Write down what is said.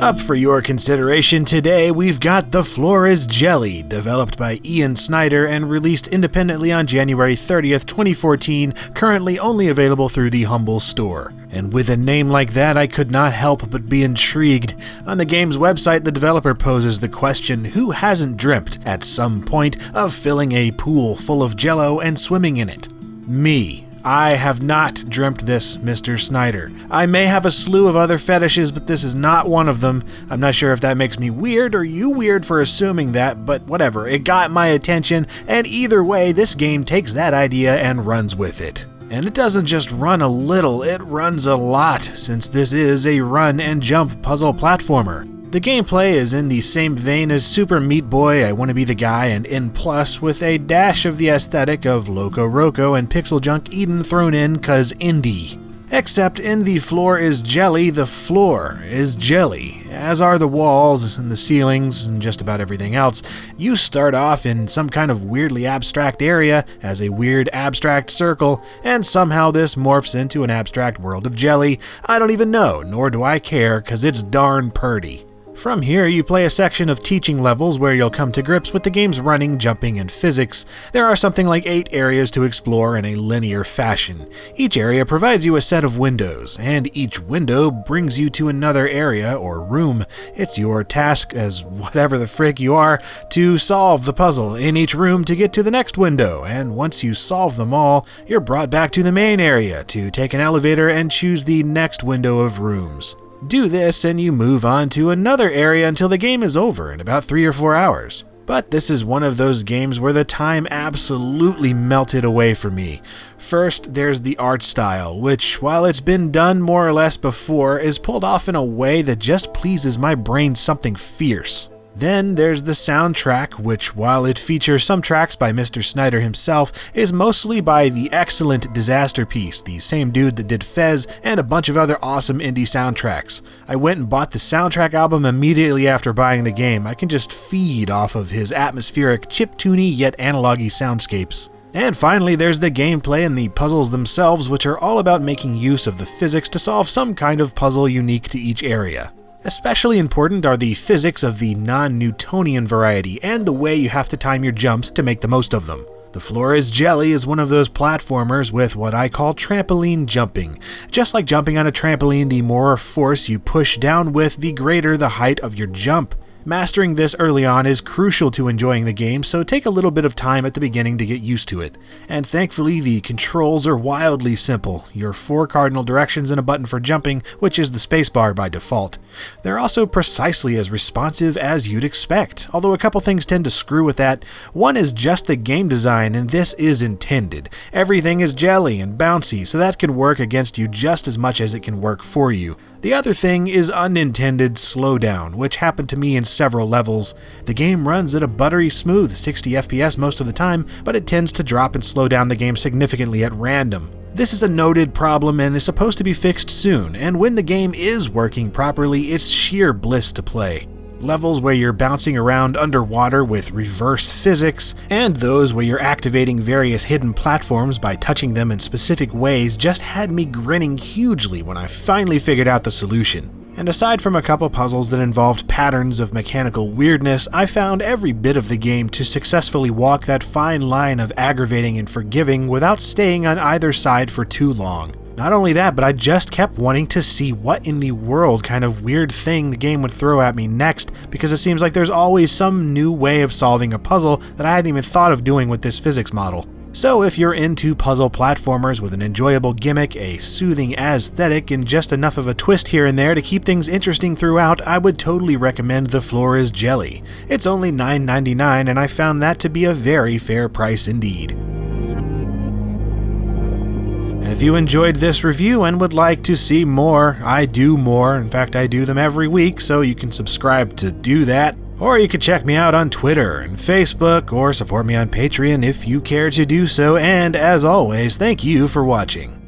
Up for your consideration today, we've got The Floor is Jelly, developed by Ian Snyder and released independently on January 30th, 2014, currently only available through the Humble Store. And with a name like that, I could not help but be intrigued. On the game's website, the developer poses the question, who hasn't dreamt, at some point, of filling a pool full of Jell-O and swimming in it? Me. I have not dreamt this, Mr. Snyder. I may have a slew of other fetishes, but this is not one of them. I'm not sure if that makes me weird or you weird for assuming that, but whatever, it got my attention, and either way, this game takes that idea and runs with it. And it doesn't just run a little, it runs a lot, since this is a run and jump puzzle platformer. The gameplay is in the same vein as Super Meat Boy, I Wanna Be the Guy, and N+, with a dash of the aesthetic of Loco Roco and Pixel Junk Eden thrown in 'cause indie. Except in The Floor is Jelly, the floor is jelly, as are the walls and the ceilings and just about everything else. You start off in some kind of weirdly abstract area as a weird abstract circle, and somehow this morphs into an abstract world of jelly. I don't even know, nor do I care, 'cause it's darn purty. From here, you play a section of teaching levels where you'll come to grips with the game's running, jumping, and physics. There are something like 8 areas to explore in a linear fashion. Each area provides you a set of windows, and each window brings you to another area or room. It's your task, as whatever the frick you are, to solve the puzzle in each room to get to the next window, and once you solve them all, you're brought back to the main area to take an elevator and choose the next window of rooms. Do this and you move on to another area until the game is over in about 3 or 4 hours. But this is one of those games where the time absolutely melted away for me. First, there's the art style, which, while it's been done more or less before, is pulled off in a way that just pleases my brain something fierce. Then there's the soundtrack, which, while it features some tracks by Mr. Snyder himself, is mostly by the excellent Disasterpeace, the same dude that did Fez and a bunch of other awesome indie soundtracks. I went and bought the soundtrack album immediately after buying the game. I can just feed off of his atmospheric, chiptune yet analogy soundscapes. And finally, there's the gameplay and the puzzles themselves, which are all about making use of the physics to solve some kind of puzzle unique to each area. Especially important are the physics of the non-Newtonian variety and the way you have to time your jumps to make the most of them. The Floor is Jelly is one of those platformers with what I call trampoline jumping. Just like jumping on a trampoline, the more force you push down with, the greater the height of your jump. Mastering this early on is crucial to enjoying the game, so take a little bit of time at the beginning to get used to it. And thankfully, the controls are wildly simple. Your 4 cardinal directions and a button for jumping, which is the spacebar by default. They're also precisely as responsive as you'd expect, although a couple things tend to screw with that. One is just the game design, and this is intended. Everything is jelly and bouncy, so that can work against you just as much as it can work for you. The other thing is unintended slowdown, which happened to me in several levels. The game runs at a buttery smooth 60 FPS most of the time, but it tends to drop and slow down the game significantly at random. This is a noted problem and is supposed to be fixed soon, and when the game is working properly, it's sheer bliss to play. Levels where you're bouncing around underwater with reverse physics, and those where you're activating various hidden platforms by touching them in specific ways just had me grinning hugely when I finally figured out the solution. And aside from a couple puzzles that involved patterns of mechanical weirdness, I found every bit of the game to successfully walk that fine line of aggravating and forgiving without staying on either side for too long. Not only that, but I just kept wanting to see what in the world kind of weird thing the game would throw at me next, because it seems like there's always some new way of solving a puzzle that I hadn't even thought of doing with this physics model. So if you're into puzzle platformers with an enjoyable gimmick, a soothing aesthetic, and just enough of a twist here and there to keep things interesting throughout, I would totally recommend The Floor is Jelly. It's only $9.99, and I found that to be a very fair price indeed. And if you enjoyed this review and would like to see more, I do more. In fact, I do them every week, so you can subscribe to do that. Or you could check me out on Twitter and Facebook, or support me on Patreon if you care to do so. And as always, thank you for watching.